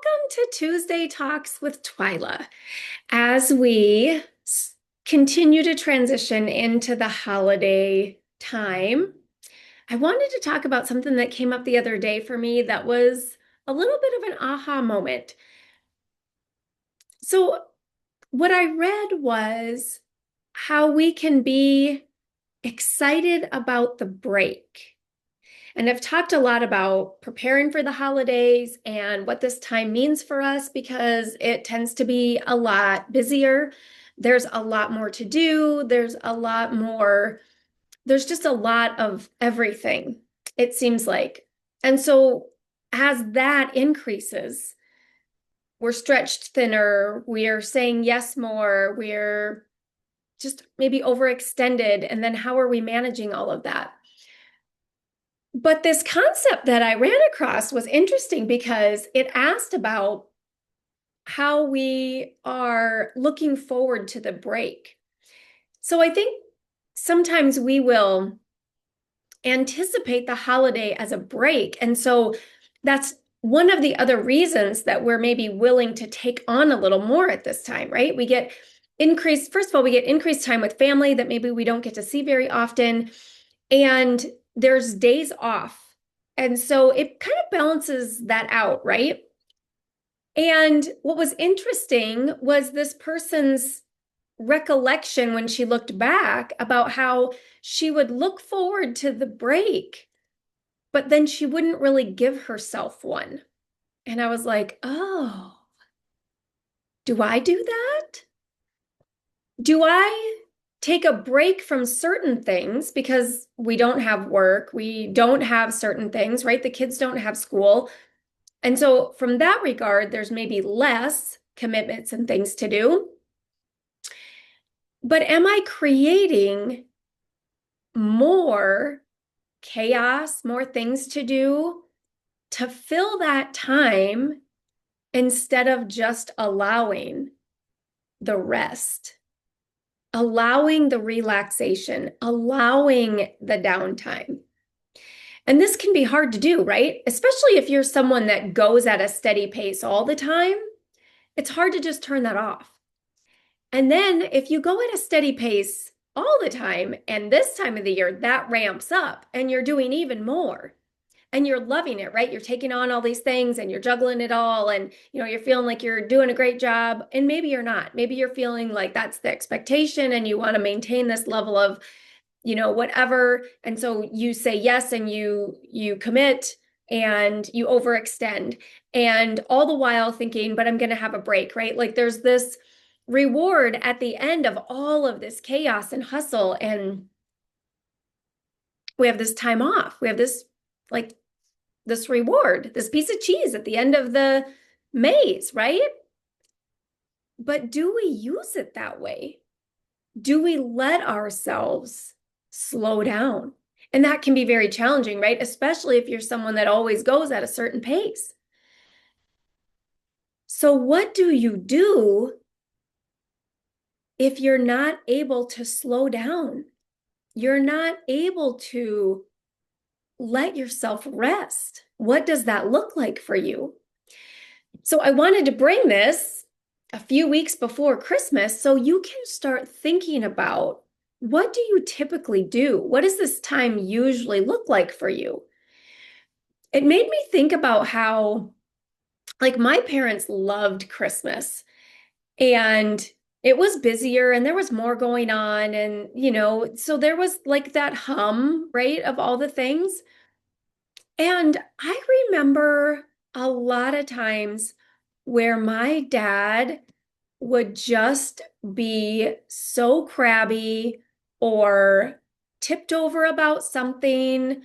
to Tuesday Talks with Twyla. As we continue to transition into the holiday time, I wanted to talk about something that came up the other day for me that was a little bit of an aha moment. So, what I read was how we can be excited about the break. And I've talked a lot about preparing for the holidays and what this time means for us because it tends to be a lot busier. There's a lot more to do. There's just a lot of everything, it seems like. And so as that increases, we're stretched thinner, we're saying yes more, we're just maybe overextended. And then how are we managing all of that? But this concept that I ran across was interesting because it asked about how we are looking forward to the break. So I think sometimes we will anticipate the holiday as a break. And so that's one of the other reasons that we're maybe willing to take on a little more at this time, right? First of all, we get increased time with family that maybe we don't get to see very often. And there's days off. And so it kind of balances that out, right? And what was interesting was this person's recollection when she looked back about how she would look forward to the break, but then she wouldn't really give herself one. And I was like, oh, do I do that? Do I take a break from certain things because we don't have work, we don't have certain things, right? The kids don't have school. And so, from that regard, there's maybe less commitments and things to do. But am I creating more chaos, more things to do to fill that time instead of just allowing the rest? Allowing the relaxation, allowing the downtime. And this can be hard to do, right? Especially if you're someone that goes at a steady pace all the time. It's hard to just turn that off. And then if you go at a steady pace all the time, and this time of the year, that ramps up and you're doing even more and you're loving it, right? You're taking on all these things and you're juggling it all and you're feeling like you're doing a great job, and maybe you're not. Maybe you're feeling like that's the expectation and you want to maintain this level of whatever, and so you say yes and you commit and you overextend, and all the while thinking, but I'm going to have a break, right? Like there's this reward at the end of all of this chaos and hustle, and we have this time off. We have this like this reward, this piece of cheese at the end of the maze, right? But do we use it that way? Do we let ourselves slow down? And that can be very challenging, right? Especially if you're someone that always goes at a certain pace. So, what do you do if you're not able to slow down? You're not able to let yourself rest. What does that look like for you? So I wanted to bring this a few weeks before Christmas so you can start thinking about, what do you typically do? What does this time usually look like for you? It made me think about how, like, my parents loved Christmas and it was busier and there was more going on. And, so there was like that hum, right, of all the things. And I remember a lot of times where my dad would just be so crabby or tipped over about something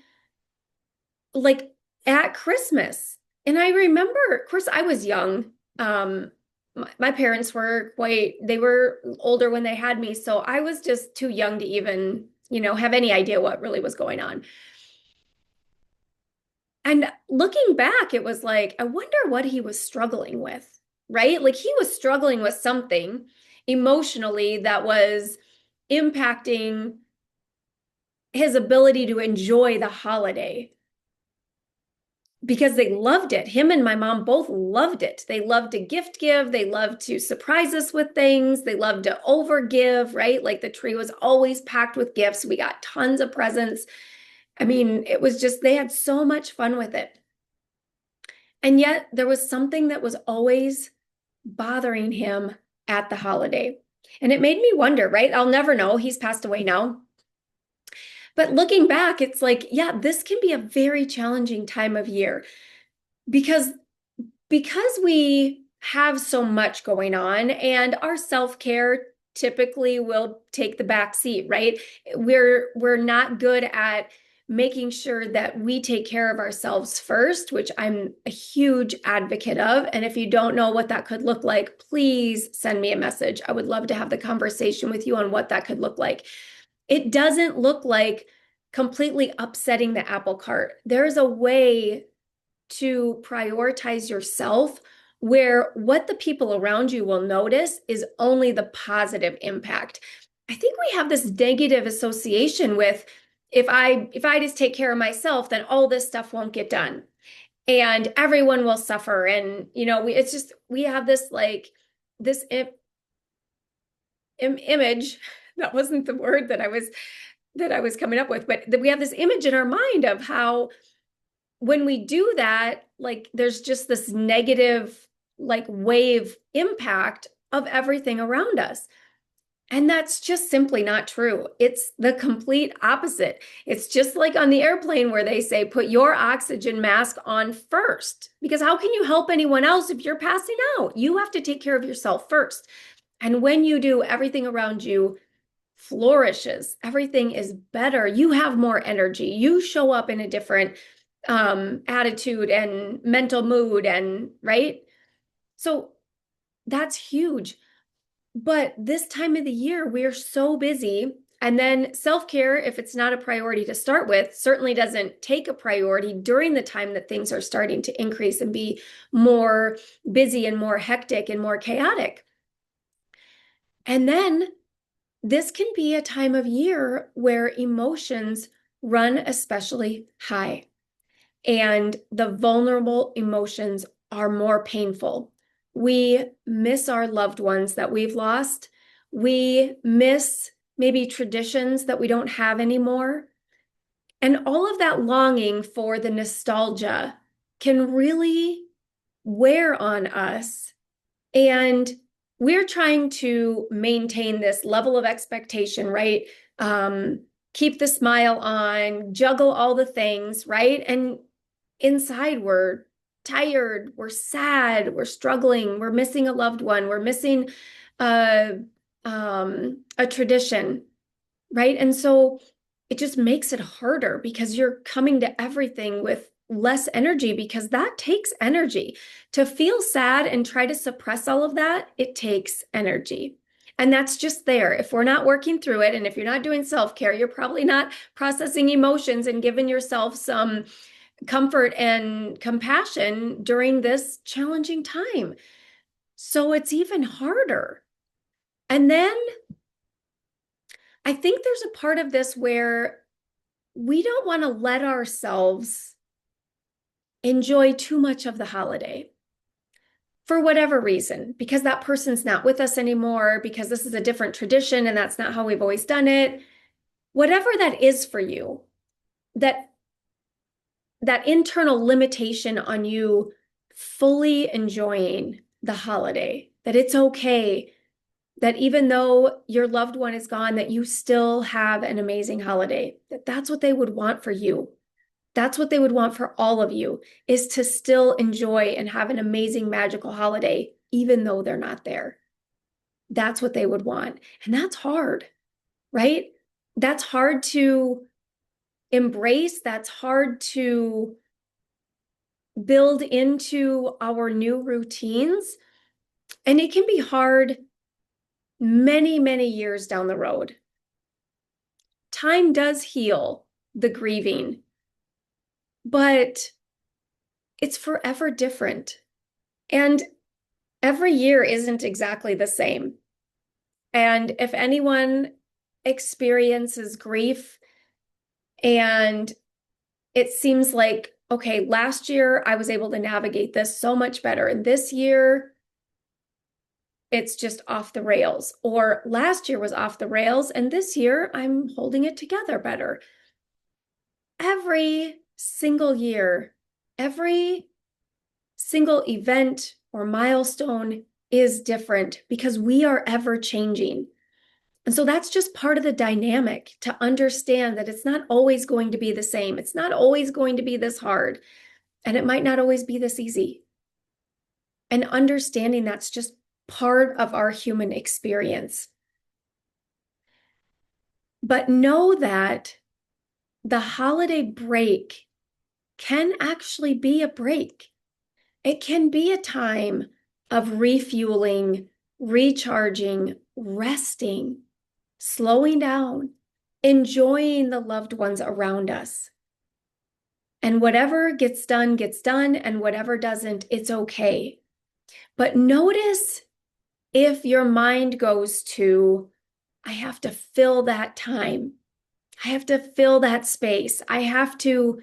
like at Christmas. And I remember, of course, I was young. My parents they were older when they had me. So I was just too young to even, have any idea what really was going on. And looking back, it was like, I wonder what he was struggling with, right? Like he was struggling with something emotionally that was impacting his ability to enjoy the holiday. because they loved it. Him and my mom both loved it. They loved to gift give. They loved to surprise us with things. They loved to overgive, right? Like the tree was always packed with gifts. We got tons of presents. I mean, it was just, they had so much fun with it. And yet there was something that was always bothering him at the holiday. And it made me wonder, right? I'll never know. He's passed away now. But looking back, it's like, yeah, this can be a very challenging time of year because we have so much going on and our self-care typically will take the back seat, right? We're not good at making sure that we take care of ourselves first, which I'm a huge advocate of. And if you don't know what that could look like, please send me a message. I would love to have the conversation with you on what that could look like. It doesn't look like completely upsetting the apple cart. There's a way to prioritize yourself where what the people around you will notice is only the positive impact. I think we have this negative association with if I just take care of myself, then all this stuff won't get done and everyone will suffer. And it's just we have this like this image. That wasn't the word that I was coming up with, but we have this image in our mind of how when we do that, like there's just this negative, like wave impact of everything around us. And that's just simply not true. It's the complete opposite. It's just like on the airplane where they say, put your oxygen mask on first, because how can you help anyone else if you're passing out? You have to take care of yourself first. And when you do, everything around you flourishes. Everything is better. You have more energy. You show up in a different attitude and mental mood and right. So that's huge. But this time of the year, we're so busy. And then self-care, if it's not a priority to start with, certainly doesn't take a priority during the time that things are starting to increase and be more busy and more hectic and more chaotic. And then this can be a time of year where emotions run especially high and the vulnerable emotions are more painful. We miss our loved ones that we've lost. We miss maybe traditions that we don't have anymore. And all of that longing for the nostalgia can really wear on us. And we're trying to maintain this level of expectation, right? Keep the smile on, juggle all the things, right? And inside we're tired, we're sad, we're struggling, we're missing a loved one, we're missing a, a tradition, right? And so it just makes it harder because you're coming to everything with less energy because that takes energy. To feel sad and try to suppress all of that, it takes energy. And that's just there. If we're not working through it, and if you're not doing self-care, you're probably not processing emotions and giving yourself some comfort and compassion during this challenging time. So it's even harder. And then I think there's a part of this where we don't want to let ourselves enjoy too much of the holiday for whatever reason, because that person's not with us anymore, because this is a different tradition and that's not how we've always done it. Whatever that is for you, that internal limitation on you fully enjoying the holiday, that it's okay, that even though your loved one is gone, that you still have an amazing holiday, that's what they would want for you. That's what they would want for all of you, is to still enjoy and have an amazing, magical holiday, even though they're not there. That's what they would want. And that's hard, right? That's hard to embrace. That's hard to build into our new routines. And it can be hard many, many years down the road. Time does heal the grieving, but it's forever different. And every year isn't exactly the same. And if anyone experiences grief and it seems like okay, last year I was able to navigate this so much better. And this year it's just off the rails. Or last year was off the rails, and this year I'm holding it together better. Every single year, every single event or milestone is different because we are ever changing. And so that's just part of the dynamic to understand that it's not always going to be the same. It's not always going to be this hard, and it might not always be this easy. And understanding that's just part of our human experience. But know that the holiday break can actually be a break. It can be a time of refueling, recharging, resting, slowing down, enjoying the loved ones around us. And whatever gets done, and whatever doesn't, it's okay. But notice if your mind goes to, I have to fill that time. I have to fill that space. I have to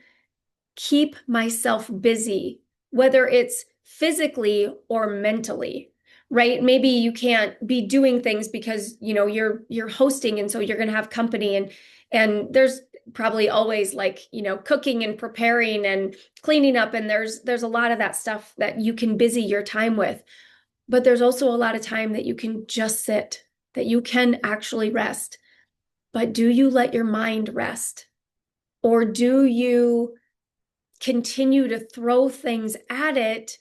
keep myself busy, whether it's physically or mentally, right? Maybe you can't be doing things because, you're hosting, and so you're going to have company, and there's probably always like, cooking and preparing and cleaning up, and there's a lot of that stuff that you can busy your time with. But there's also a lot of time that you can just sit, that you can actually rest. But do you let your mind rest? Or do you continue to throw things at it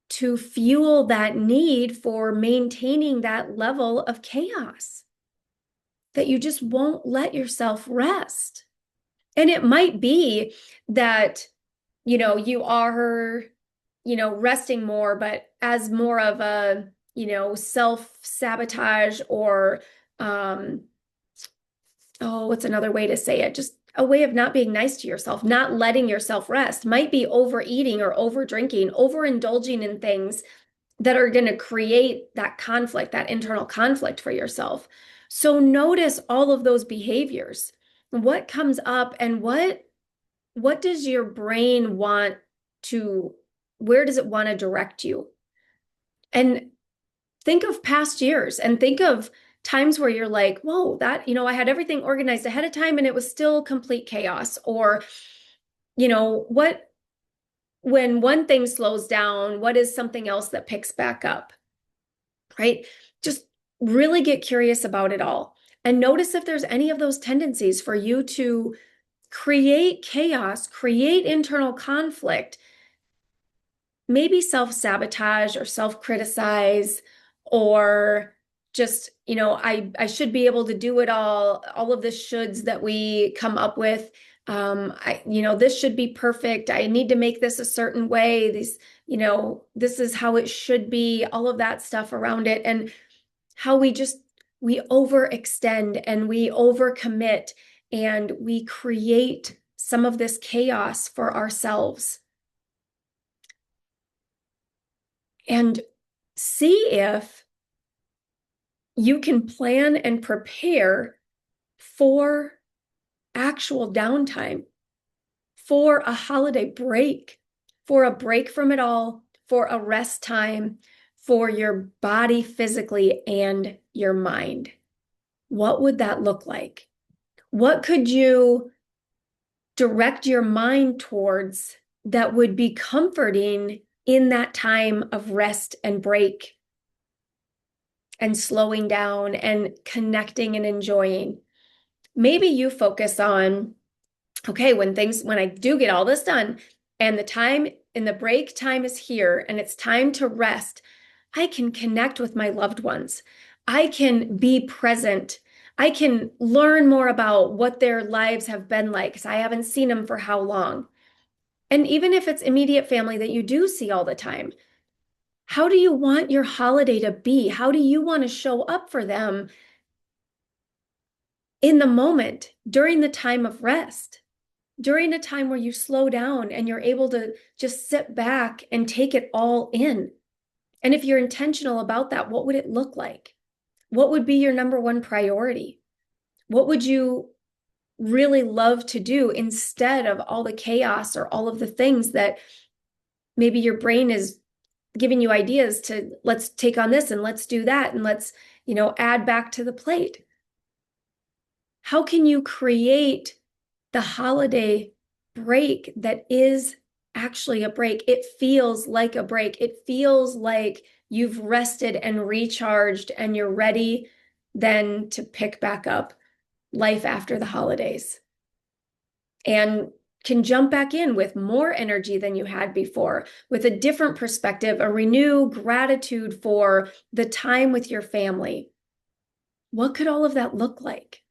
to fuel that need for maintaining that level of chaos? That you just won't let yourself rest. And it might be that, you are, resting more, but as more of a, self-sabotage or, what's another way to say it? Just a way of not being nice to yourself, not letting yourself rest. Might be overeating or over drinking, overindulging in things that are going to create that conflict, that internal conflict for yourself. So notice all of those behaviors. What comes up, and what does your brain want to, where does it want to direct you? And think of past years and think of times where you're like, whoa, that, I had everything organized ahead of time and it was still complete chaos. Or, what, when one thing slows down, what is something else that picks back up? Right? Just really get curious about it all and notice if there's any of those tendencies for you to create chaos, create internal conflict, maybe self-sabotage or self-criticize, or just, I should be able to do it all of the shoulds that we come up with. This should be perfect. I need to make this a certain way. This is how it should be, all of that stuff around it. And how we overextend and we overcommit and we create some of this chaos for ourselves. And see if you can plan and prepare for actual downtime, for a holiday break, for a break from it all, for a rest time, for your body physically and your mind. What would that look like? What could you direct your mind towards that would be comforting in that time of rest and break and slowing down and connecting and enjoying? Maybe you focus on, okay, when I do get all this done and the time in the break time is here and it's time to rest, I can connect with my loved ones. I can be present. I can learn more about what their lives have been like because I haven't seen them for how long. And even if it's immediate family that you do see all the time, how do you want your holiday to be? How do you want to show up for them in the moment, during the time of rest, during a time where you slow down and you're able to just sit back and take it all in? And if you're intentional about that, what would it look like? What would be your number one priority? What would you really love to do instead of all the chaos or all of the things that maybe your brain is giving you ideas to, let's take on this and let's do that and let's, add back to the plate. How can you create the holiday break that is actually a break? It feels like a break. It feels like you've rested and recharged and you're ready then to pick back up life after the holidays and can jump back in with more energy than you had before, with a different perspective, a renewed gratitude for the time with your family. What could all of that look like?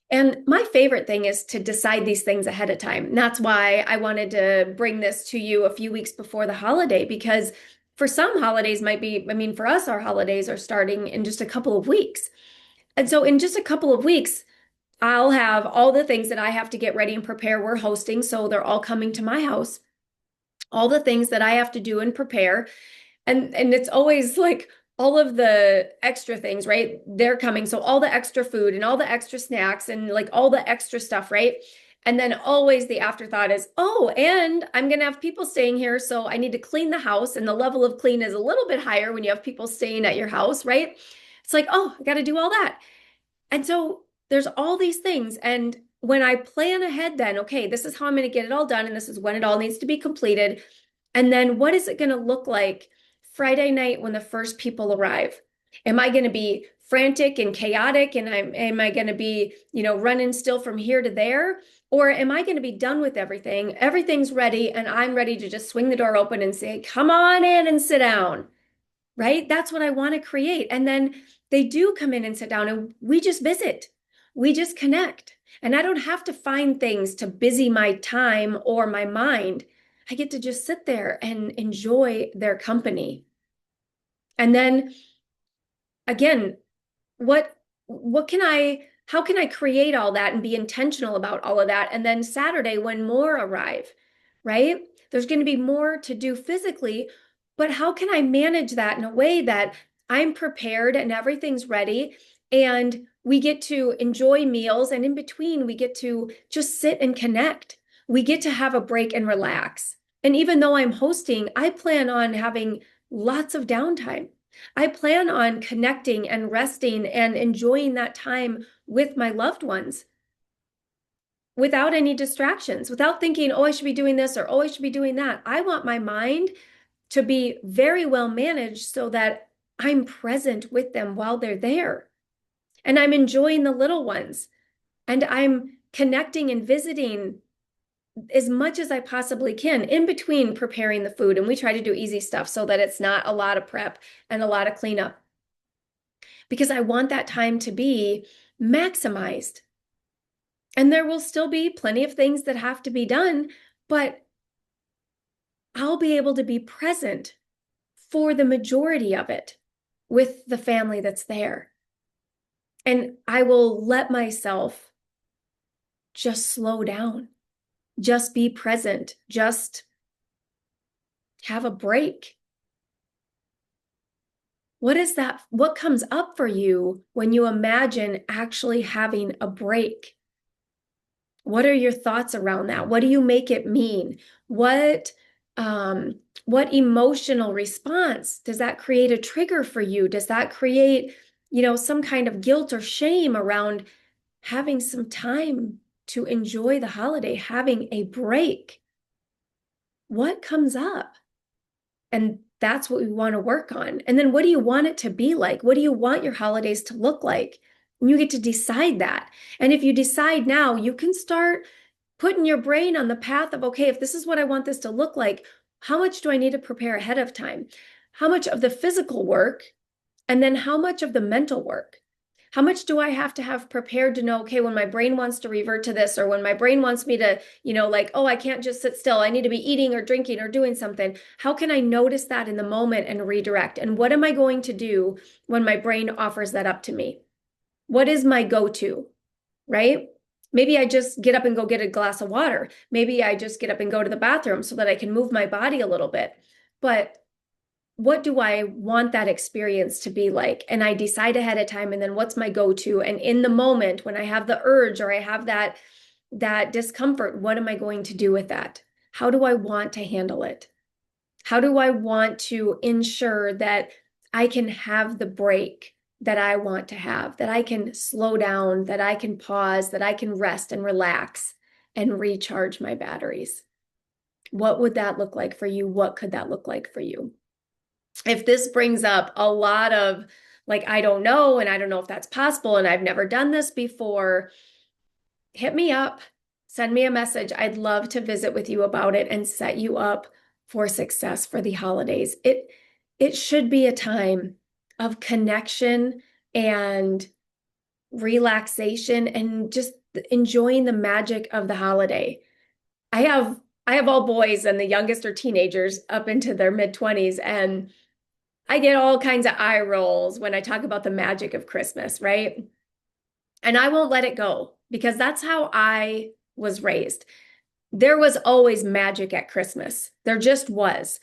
And my favorite thing is to decide these things ahead of time. And that's why I wanted to bring this to you a few weeks before the holiday, because for some holidays might be, I mean, for us, our holidays are starting in just a couple of weeks. And so in just a couple of weeks, I'll have all the things that I have to get ready and prepare. We're hosting, so they're all coming to my house. All the things that I have to do and prepare. And it's always like all of the extra things, right? They're coming. So all the extra food and all the extra snacks and like all the extra stuff, right? And then always the afterthought is, oh, and I'm going to have people staying here. So I need to clean the house. And the level of clean is a little bit higher when you have people staying at your house, right? It's like, oh, I got to do all that. And so there's all these things. And when I plan ahead, then, okay, this is how I'm going to get it all done. And this is when it all needs to be completed. And then what is it going to look like Friday night when the first people arrive? Am I going to be frantic and chaotic? And am I going to be, running still from here to there? Or am I going to be done with everything? Everything's ready. And I'm ready to just swing the door open and say, come on in and sit down. Right? That's what I want to create. And then they do come in and sit down and we just visit. We just connect. And I don't have to find things to busy my time or my mind. I get to just sit there and enjoy their company. And then again, what how can I create all that and be intentional about all of that? And then Saturday, when more arrive, right? There's going to be more to do physically, but how can I manage that in a way that I'm prepared and everything's ready and we get to enjoy meals, and in between we get to just sit and connect. We get to have a break and relax. And even though I'm hosting, I plan on having lots of downtime. I plan on connecting and resting and enjoying that time with my loved ones without any distractions, without thinking, oh, I should be doing this or oh, I should be doing that. I want my mind to be very well managed so that I'm present with them while they're there. And I'm enjoying the little ones and I'm connecting and visiting as much as I possibly can in between preparing the food. And we try to do easy stuff so that it's not a lot of prep and a lot of cleanup, because I want that time to be maximized. And there will still be plenty of things that have to be done, but I'll be able to be present for the majority of it with the family that's there. And I will let myself just slow down, just be present, just have a break. What is that? What comes up for you when you imagine actually having a break? What are your thoughts around that? What do you make it mean? What emotional response does that create a trigger for you? Does that create, some kind of guilt or shame around having some time to enjoy the holiday, having a break? What comes up? And that's what we want to work on. And then what do you want it to be like? What do you want your holidays to look like? And you get to decide that. And if you decide now, you can start putting your brain on the path of, okay, if this is what I want this to look like, how much do I need to prepare ahead of time? How much of the physical work? And then how much of the mental work? How much do I have to have prepared to know, okay, when my brain wants to revert to this, or when my brain wants me to, like, oh, I can't just sit still. I need to be eating or drinking or doing something. How can I notice that in the moment and redirect? And what am I going to do when my brain offers that up to me? What is my go-to, right? Maybe I just get up and go get a glass of water. Maybe I just get up and go to the bathroom so that I can move my body a little bit. But what do I want that experience to be like? And I decide ahead of time, and then what's my go-to? And in the moment when I have the urge or I have that discomfort, what am I going to do with that? How do I want to handle it? How do I want to ensure that I can have the break that I want to have, that I can slow down, that I can pause, that I can rest and relax and recharge my batteries? What would that look like for you? What could that look like for you? If this brings up a lot of like, I don't know, and I don't know if that's possible, and I've never done this before, hit me up, send me a message. I'd love to visit with you about it and set you up for success for the holidays. It should be a time of connection and relaxation and just enjoying the magic of the holiday. I have I have all boys and the youngest are teenagers up into their mid 20s, and I get all kinds of eye rolls when I talk about the magic of Christmas, right? And I won't let it go because that's how I was raised. There was always magic at Christmas. There just was.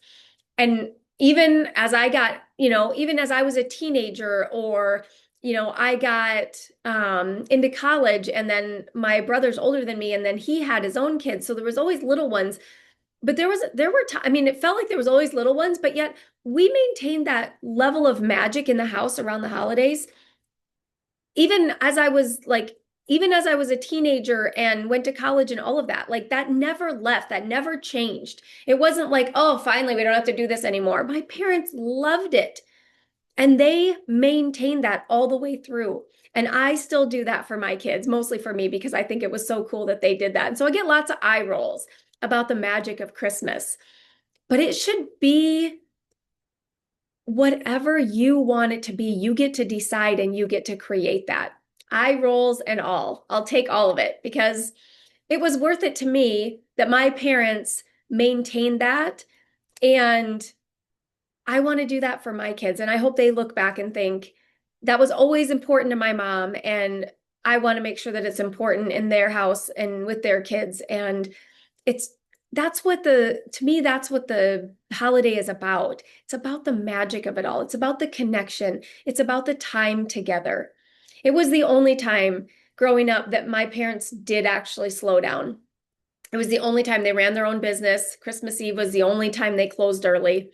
And even as I got, even as I was a teenager or, I got into college and then my brother's older than me and then he had his own kids. So there was always little ones. But I mean, it felt like there was always little ones, but yet we maintained that level of magic in the house around the holidays even as I was like, even as I was a teenager and went to college and all of that, like that never left, that never changed. It wasn't like, oh, finally, we don't have to do this anymore. My parents loved it and they maintained that all the way through. And I still do that for my kids, mostly for me, because I think it was so cool that they did that. And so I get lots of eye rolls about the magic of Christmas, but it should be whatever you want it to be. You get to decide and you get to create that. Eye rolls and all. I'll take all of it because it was worth it to me that my parents maintained that. And I want to do that for my kids. And I hope they look back and think that was always important to my mom. And I want to make sure that it's important in their house and with their kids. And it's to me, that's what the holiday is about. It's about the magic of it all. It's about the connection. It's about the time together. It was the only time growing up that my parents did actually slow down. It was the only time they ran their own business. Christmas Eve was the only time they closed early.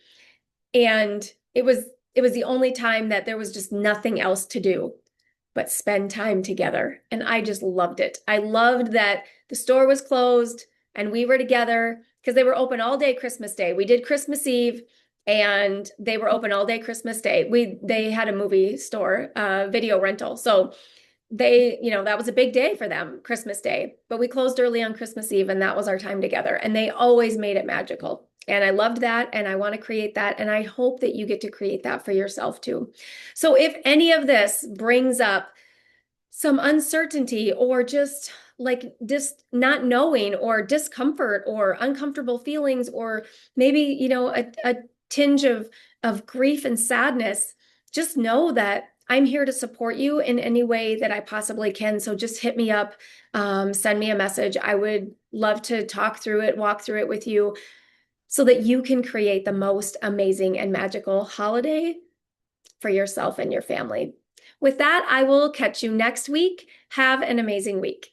And it was the only time that there was just nothing else to do but spend time together. And I just loved it. I loved that the store was closed and we were together because they were open all day Christmas Day. We did Christmas Eve and they were open all day Christmas Day. They had a movie store, video rental. So that was a big day for them, Christmas Day. But we closed early on Christmas Eve and that was our time together. And they always made it magical. And I loved that and I want to create that. And I hope that you get to create that for yourself too. So if any of this brings up some uncertainty or just not knowing or discomfort or uncomfortable feelings or maybe a tinge of grief and sadness, just know that I'm here to support you in any way that I possibly can. So just hit me up, send me a message. I would love to talk through it, walk through it with you so that you can create the most amazing and magical holiday for yourself and your family. With that, I will catch you next week. Have an amazing week.